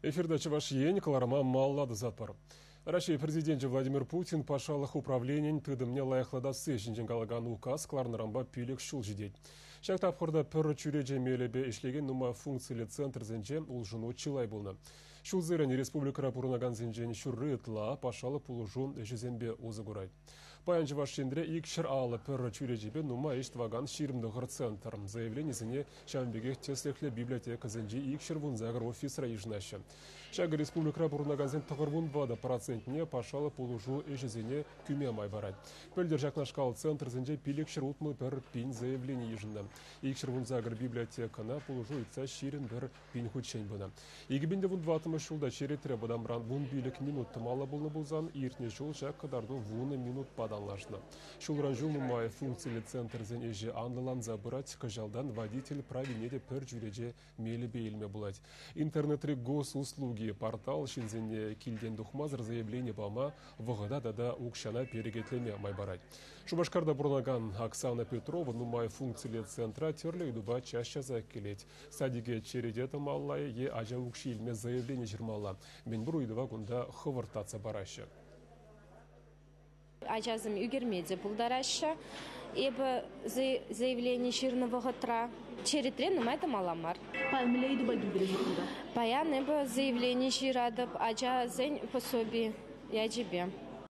Эфирда чаваш ень, кларма маллады затпар. Россия президенті Владимир Путин пашалық управлениен тыдымне лайықладасы жинженгалаган указ кларнарамба пилек шул жидет. Шақта апқырда пір чуреже мелебе ішлеген нума функциялы центр зенже улжыну чилай болны. Шул зырын республикара бұрынаган зенжен шүрры ытла пашалы пулужун жезенбе озы гурай. Паянчы вашшендре икшір алы пір чурежебе нума иштваган ширымдығыр центр. Заявление зене шамбегех теслехле библиотека зенже икшір вунзагыр офис райжынашы. Шагы республикара бұрынаган зен тұғыр вунвада процентне пашалы пулужу жезене күме май барад. Пөлдер жақнашқал центр зенже пилекшір утмы бір пин заявление ежінді. Икшір вунзагыр библиотекана пулужу итса ширин бір пин худшен бұна. Егібінде вунватымы шулда черетірі бұдамран вун билік минут тымалы болны болзан, иртне жол жақ қадарду вуны минут паданлашны. Шулран жыл мумай функциялы центр зен еже анлылан забырать кажалдан водитель правенеде пір жүреже мелі бейлме булать. Интернетри госуслуги портал шинзене килден духмазыр заявление бама вғыда дада укшана перегетлеме майбарать. Шубашкарда бұрнаган Оксана Петрова нумай функциялы центра терлі үдуба чаще закелеть. Садиге чередеті маллай е ажа укши илме заявление жирмалла. Мен бұр үдуба гунда хывыртаца барашы. Ажазым үгермеде бұлдарашы. Эбі заявление жирного гатра. Черетрен нумайда маламар. Паян эбі заявление жирадып, ажа зен пособи яджибе.